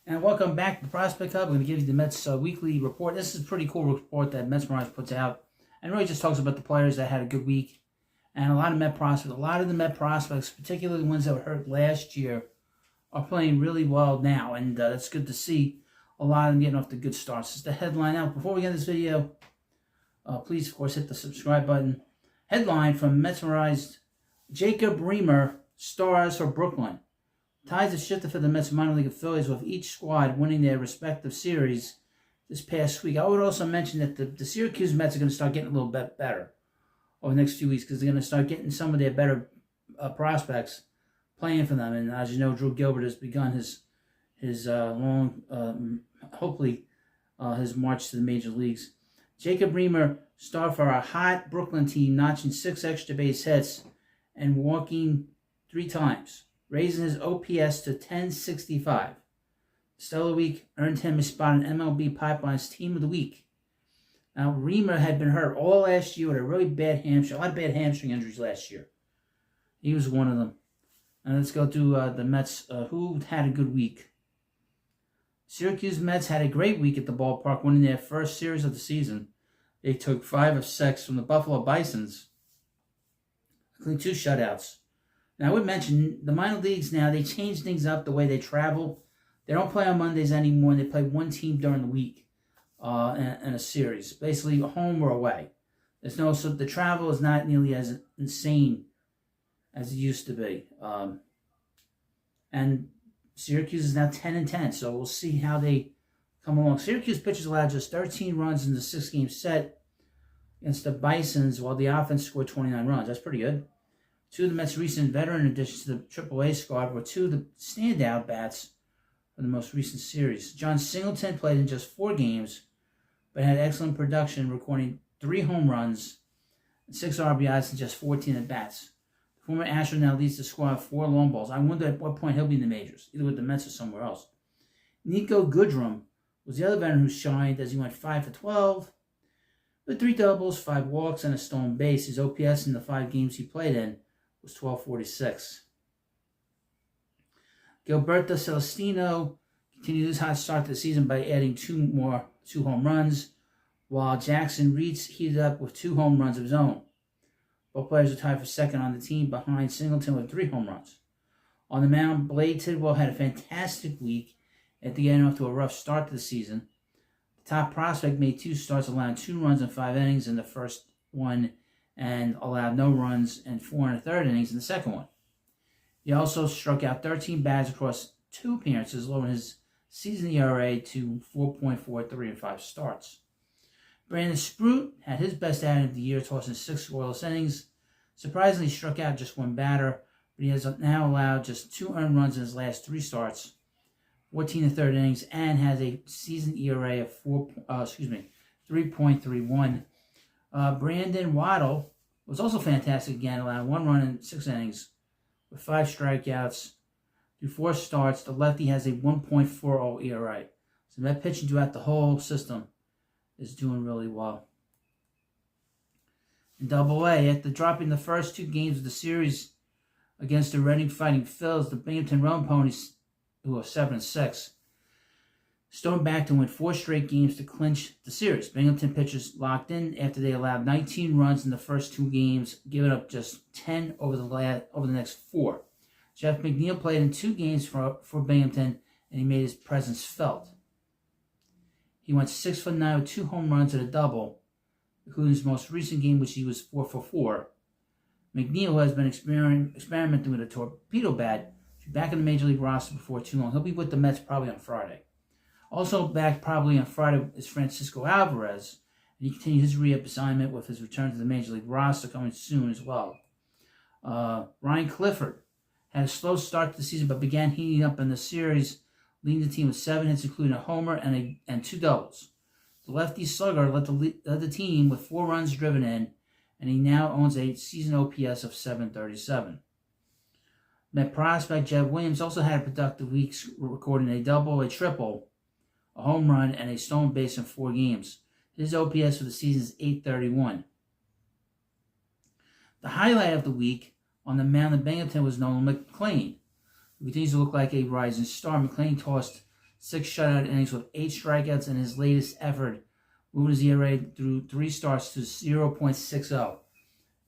And welcome back to Prospect Hub. I'm going to give you the Mets weekly report. This is a pretty cool report that Mets Mirage puts out, and really just talks about the players that had a good week, and a lot of the Met prospects, particularly the ones that were hurt last year, are playing really well now, and that's good to see. A lot of them getting off to good starts. It's the headline. Now, before we get this video, please, of course, hit the subscribe button. Headline from Mets Mirage: Jacob Reimer stars for Brooklyn. Ties have shifted for the Mets minor league affiliates, with each squad winning their respective series this past week. I would also mention that the Syracuse Mets are going to start getting a little bit better over the next few weeks, because they're going to start getting some of their better prospects playing for them. And as you know, Drew Gilbert has begun his hopefully his march to the major leagues. Jacob Reimer starred for a hot Brooklyn team, notching 6 extra base hits and walking 3 times, raising his OPS to 1065. Stellar week earned him a spot in MLB Pipeline's Team of the Week. Now, Reimer had been hurt all last year with a really bad hamstring, a lot of bad hamstring injuries last year. He was one of them. And let's go to the Mets, who had a good week. Syracuse Mets had a great week at the ballpark, winning their first series of the season. They took 5 of 6 from the Buffalo Bisons, including 2 shutouts. Now, I would mention, the minor leagues now, they change things up the way they travel. They don't play on Mondays anymore, and they play one team during the week in a series, basically home or away. So the travel is not nearly as insane as it used to be. And Syracuse is now 10-10, so we'll see how they come along. Syracuse pitchers allowed just 13 runs in the 6-game set against the Bisons, while the offense scored 29 runs. That's pretty good. 2 of the Mets' recent veteran additions to the AAA squad were 2 of the standout bats for the most recent series. John Singleton played in just 4 games, but had excellent production, recording 3 home runs and 6 RBIs in just 14 at-bats. The former Astro now leads the squad with 4 long balls. I wonder at what point he'll be in the majors, either with the Mets or somewhere else. Nico Goodrum was the other veteran who shined, as he went 5 for 12, with 3 doubles, 5 walks, and a stolen base. His OPS in the 5 games he played in was 1246. Gilberto Celestino continued his hot start to the season by adding 2 home runs, while Jackson Reitz heated up with 2 home runs of his own. Both players are tied for second on the team, behind Singleton with 3 home runs. On the mound, Blade Tidwell had a fantastic week after getting off to a rough start to the season. The top prospect made 2 starts, allowing 2 runs in 5 innings in the first one, and allowed no runs and 4 1/3 innings in the second one. He also struck out 13 batters across 2 appearances, lowering his season ERA to 4.43 in 5 starts. Brandon Sprout had his best outing of the year, tossing 6 scoreless innings. Surprisingly, struck out just 1 batter, but he has now allowed just 2 earned runs in his last 3 starts, 14 1/3 innings, and has a season ERA of 3.31. Brandon Waddle was also fantastic again, allowing 1 run in 6 innings with 5 strikeouts through 4 starts. The lefty has a 1.40 ERA. So that pitching throughout the whole system is doing really well. In Double-A, after dropping the first 2 games of the series against the Reading Fighting Phils, the Binghamton Rome Ponies, who are 7-6, stormed back to win 4 straight games to clinch the series. Binghamton pitchers locked in after they allowed 19 runs in the first 2 games, giving up just 10 over the next 4. Jeff McNeil played in 2 games for Binghamton, and he made his presence felt. He went 6 for 9 with 2 home runs and a double, including his most recent game, which he was 4 for 4. McNeil, who has been experimenting with a torpedo bat, should be back in the Major League roster before too long. He'll be with the Mets probably on Friday. Also back probably on Friday is Francisco Alvarez, and he continued his re-up assignment with his return to the Major League roster coming soon as well. Ryan Clifford had a slow start to the season, but began heating up in the series, leading the team with 7 hits, including a homer and 2 doubles. The lefty slugger led the team with 4 runs driven in, and he now owns a season OPS of 737. Met prospect Jed Williams also had a productive week, recording a double, a triple, a home run, and a stolen base in 4 games. His OPS for the season is 831. The highlight of the week on the mound in Binghamton was Nolan McLean, who continues to look like a rising star. McLean tossed 6 shutout innings with 8 strikeouts in his latest effort, moving his ERA through 3 starts to 0.60. It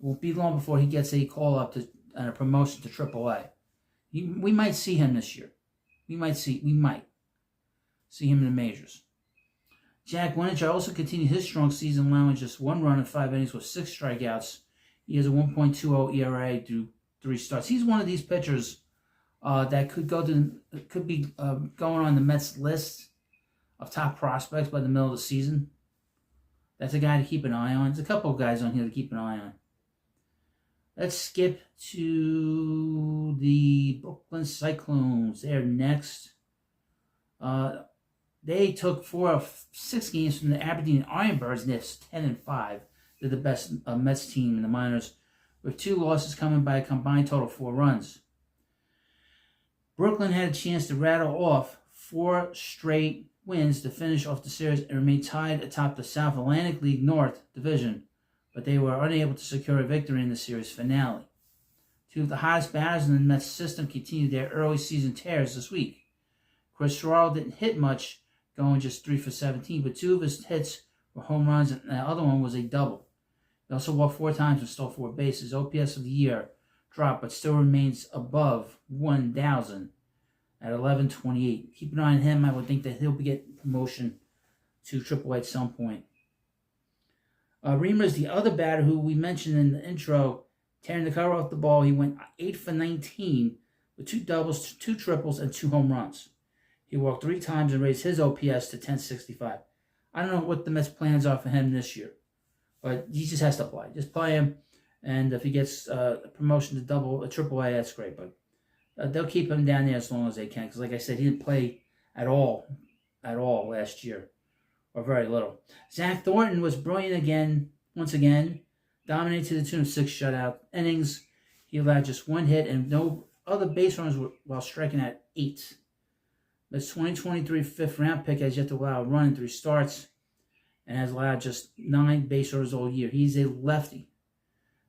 won't be long before he gets a call-up to a promotion to AAA. We might see him this year. We might see him in the majors. Jack Winninger also continued his strong season, allowing just 1 run in 5 innings with 6 strikeouts. He has a 1.20 ERA through 3 starts. He's one of these pitchers that could be going on the Mets list of top prospects by the middle of the season. That's a guy to keep an eye on. There's a couple of guys on here to keep an eye on. Let's skip to the Brooklyn Cyclones. They're next. They took 4 of 6 games from the Aberdeen Ironbirds, and they're 10-5. They're the best Mets team in the minors, with 2 losses coming by a combined total of 4 runs. Brooklyn had a chance to rattle off 4 straight wins to finish off the series and remain tied atop the South Atlantic League North Division, but they were unable to secure a victory in the series finale. 2 of the hottest batters in the Mets system continued their early season tears this week. Chris Sorrell didn't hit much, going just 3 for 17, but 2 of his hits were home runs, and the other one was a double. He also walked 4 times and stole 4 bases. OPS of the year dropped, but still remains above 1,000 at 1128. Keep an eye on him. I would think that he'll get promotion to AAA at some point. Reimer is the other batter who we mentioned in the intro, tearing the cover off the ball. He went 8 for 19 with 2 doubles, 2 triples, and 2 home runs. He walked 3 times and raised his OPS to 1065. I don't know what the Mets' plans are for him this year, but he just has to play. Just play him, and if he gets a promotion to AAA, that's great. But they'll keep him down there as long as they can, because like I said, he didn't play at all last year, or very little. Zach Thornton was brilliant once again, dominating to the tune of 6 shutout innings. He allowed just 1 hit and no other base runners while striking at 8. This 2023 5th-round pick has yet to allow a run in 3 starts and has allowed just 9 base runners all year. He's a lefty.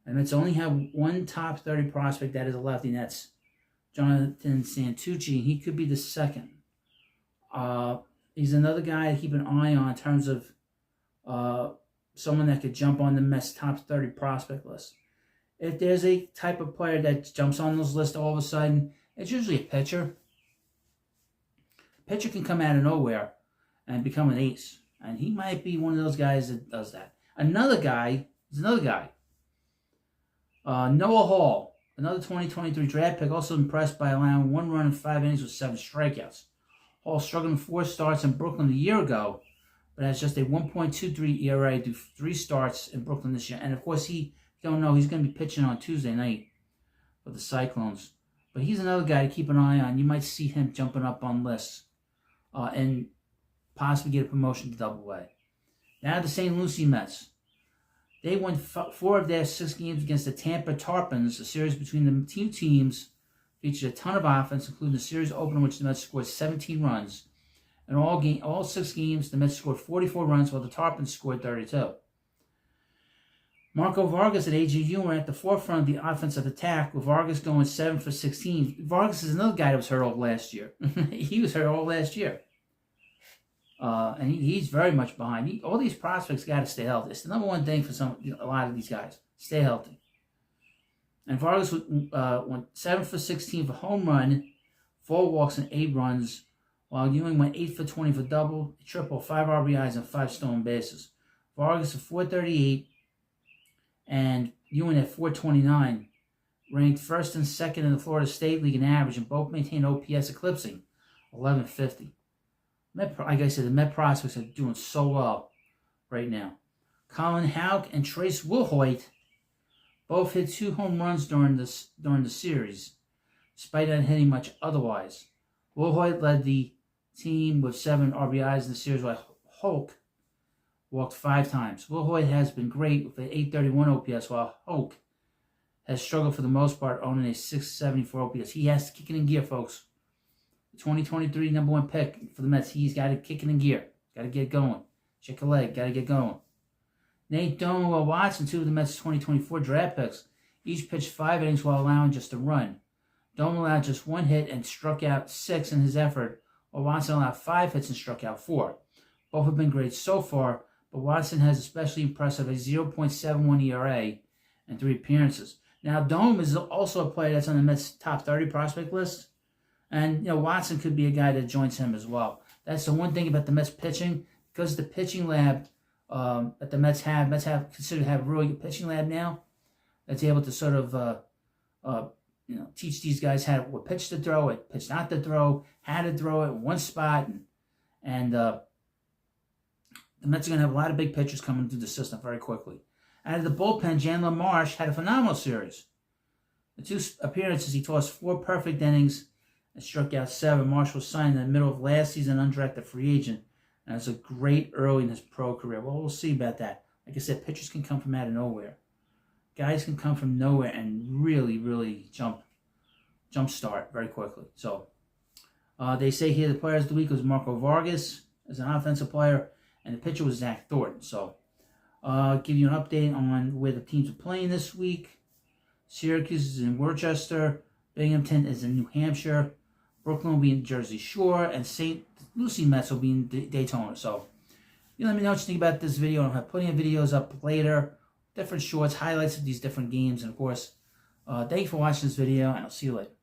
And it's only had 1 top 30 prospect that is a lefty, and that's Jonathan Santucci. He could be the second. He's another guy to keep an eye on in terms of someone that could jump on the Mets top 30 prospect list. If there's a type of player that jumps on those lists all of a sudden, it's usually a pitcher. Pitcher can come out of nowhere and become an ace. And he might be one of those guys that does that. Another guy. Noah Hall, another 2023 draft pick, also impressed by allowing 1 run in 5 innings with 7 strikeouts. Hall struggled in 4 starts in Brooklyn a year ago, but has just a 1.23 ERA through 3 starts in Brooklyn this year. And of course, he's going to be pitching on Tuesday night for the Cyclones. But he's another guy to keep an eye on. You might see him jumping up on lists and possibly get a promotion to AA. Now the St. Lucie Mets. They won 4 of their 6 games against the Tampa Tarpons. A series between the 2 teams featured a ton of offense, including the series opener in which the Mets scored 17 runs. In all 6 games, the Mets scored 44 runs, while the Tarpons scored 32. Marco Vargas and A.J. Ewing were at the forefront of the offensive attack, with Vargas going 7 for 16. Vargas is another guy that was hurt all last year. He was hurt all last year. And he's very much behind. All these prospects got to stay healthy. It's the number one thing for a lot of these guys. Stay healthy. And Vargas went 7 for 16 for home run, 4 walks and 8 runs, while Ewing went 8 for 20 for double, triple, 5 RBIs, and 5 stolen bases. Vargas at 438 and Ewing at 429, ranked first and second in the Florida State League in average, and both maintained OPS eclipsing 1150. Like I said, the Met prospects are doing so well right now. Colin Houck and Trace Wilhoit both hit 2 home runs during the series, despite not hitting much otherwise. Wilhoit led the team with 7 RBIs in the series, while Houck walked 5 times. Wilhoit has been great with an 831 OPS, while Houck has struggled for the most part, owning a 674 OPS. He has to kick it in gear, folks. 2023 number 1 pick for the Mets. He's got to kick it in gear. Got to get going. Check a leg. Got to get going. Nate Doan Watson, 2 of the Mets' 2024 draft picks, each pitched 5 innings while allowing just a run. Doan allowed just 1 hit and struck out 6 in his effort, while Watson allowed 5 hits and struck out 4. Both have been great so far, but Watson has especially impressive a 0.71 ERA and 3 appearances. Now, Dome is also a player that's on the Mets' top 30 prospect list, and Watson could be a guy that joins him as well. That's the one thing about the Mets pitching, because the pitching lab that the Mets have considered to have a really good pitching lab now that's able to sort of teach these guys what pitch to throw, what pitch not to throw, how to throw it in one spot, and the Mets are going to have a lot of big pitchers coming through the system very quickly. Out of the bullpen, Jan LaMarche had a phenomenal series. The 2 appearances, he tossed 4 perfect innings and struck out 7. Marsh was signed in the middle of last season, undrafted free agent, and it's a great early in his pro career. Well, we'll see about that. Like I said, pitchers can come from out of nowhere. Guys can come from nowhere and really, really jump start very quickly. So they say here the players of the week was Marco Vargas as an offensive player, and the pitcher was Zach Thornton. So give you an update on where the teams are playing this week. Syracuse is in Worcester. Binghamton is in New Hampshire. Brooklyn will be in Jersey Shore. And St. Lucie Mets will be in Daytona. So let me know what you think about this video. I'll have plenty of videos up later. Different shorts, highlights of these different games. And, of course, thank you for watching this video, and I'll see you later.